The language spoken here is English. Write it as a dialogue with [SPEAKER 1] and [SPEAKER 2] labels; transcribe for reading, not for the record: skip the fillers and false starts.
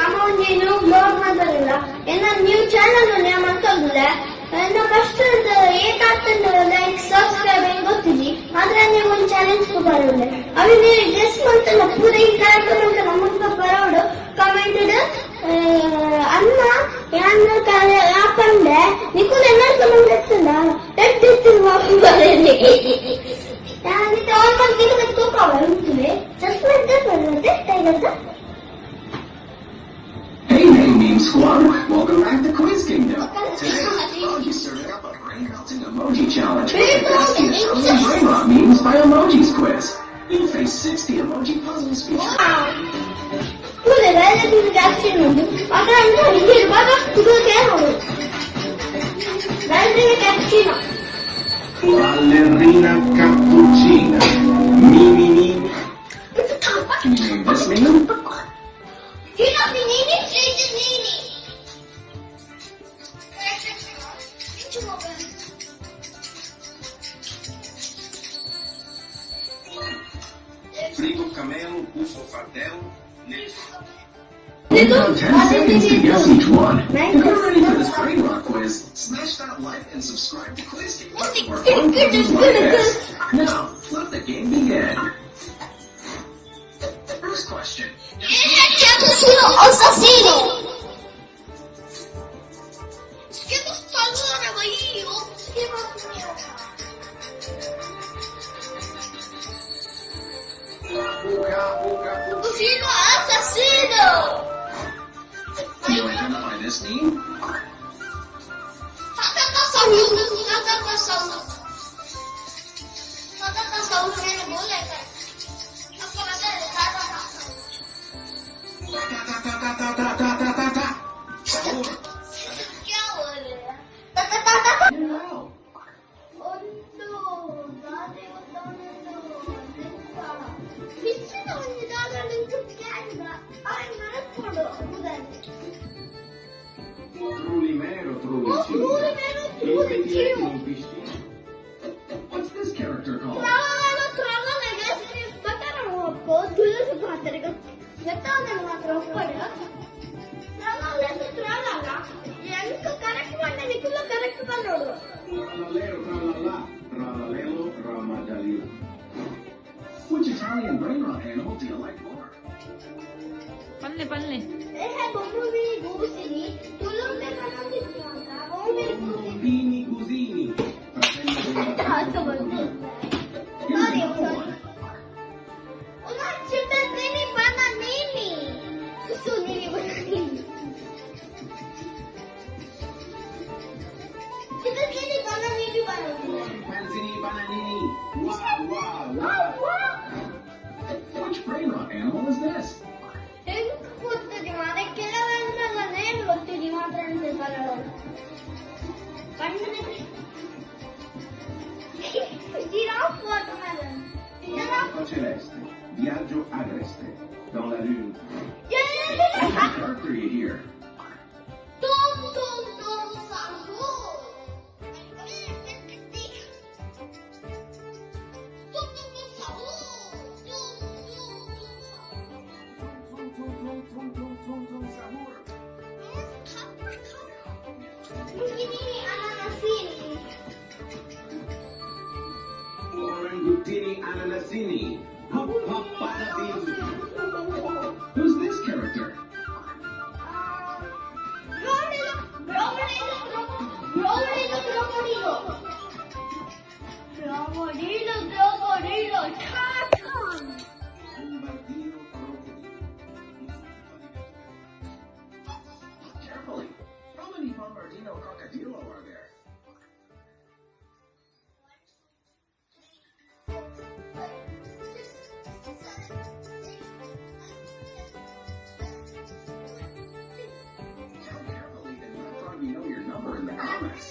[SPEAKER 1] ನಮ್ಮ ಒಂದು new blog ಮಾತಾಡಿಲ್ಲ ಏನ ನ್ಯೂ ಚಾನಲ್ ನ್ಯಾ ಮಾಡ್ತೋದಿಲ್ಲ ನಾ ಫಸ್ಟ್ ಏಕಾಗ್ತಂದು ಲೈಕ್ ಸಬ್ಸ್ಕ್ರೈಬ್ ಏನು ಗೊತ್ತಿದ್ದಿ ಆದ್ರೆ ನೀವು ಒಂದು ಚಾಲೆಂಜ್ ಬರೋಲ್ಲ ಅವನಿಗೆ ಡ್ರೆಸ್ ಮಾಡ್ತಲ್ಲ ಪೂರ ಈ ಕ್ಯಾರೆಕ್ಟರ್ ಅಂತ ನಮ್ಮಂತ ಬರೋಡು ಕಮೆಂಟ್ ಅನ್ನ ಯಾನ್ನ ಹಾಕೊಂಡೆ ನಿಕ್ಕೂ ಎಲ್ಲ ಕಮೆಂಟ್ ಇರ್ತಲ್ಲ ಎಷ್ಟಿರ್ತೀನಿ ವಾಪಸ್ ಬರೋದು ಆಲ್ಮೋಸ್ಟ್ ನಿಮಗೆ ತೂಕ ಬರುತ್ತದೆ ಜಸ್ಟ್ ಲೈಕ್ ದಟ್ ಬರುತ್ತೆ tiger.
[SPEAKER 2] Hey, meme squad! Welcome back to Quiz Kingdom. Today, I'll be serving up a brain melting emoji challenge with the best brain rot memes by Emojis Quiz. You'll face 60 emoji puzzles featuring.
[SPEAKER 1] Pure relative caption. Aga anta hige baga kudu kehano. Relative caption.
[SPEAKER 2] Ballerina cappuccina. Mimi mimi. Can you name this meme?
[SPEAKER 1] Gina Nini, Jason Nini.
[SPEAKER 2] Frigo camelo, buffo fardello, We've got 10 seconds to guess each one. If you're ready for this brain rock quiz, smash that like and subscribe to Quiz Kingdom for more fun quizzes like this. Now, let the game begin. First question.
[SPEAKER 1] Cappuccino assassino. Schifo spallone, ma io schifo mio. Cappuccino assassino.
[SPEAKER 2] Can you identify this meme?
[SPEAKER 1] Tatata saluto, tatata saluto. Tatata saluto ne vuole te.
[SPEAKER 2] Sahur.
[SPEAKER 1] क्या बोल रहे हैं?
[SPEAKER 2] Wow. What's this character called? Which Italian brain rot animal do you like more?
[SPEAKER 3] Palle.
[SPEAKER 2] Bini Cusini. Here's another one. Panzini Bananini. Wow. Which brain rot animal is this? Celeste. Viaggio agreste. Dans la lune. What's the character you hear? Orangutini Ananasini. Hop hop bada bing. Who's this character? Carefully. How many Bombardino crocodilo are there? Tell carefully and let Froggy know your number in the comments.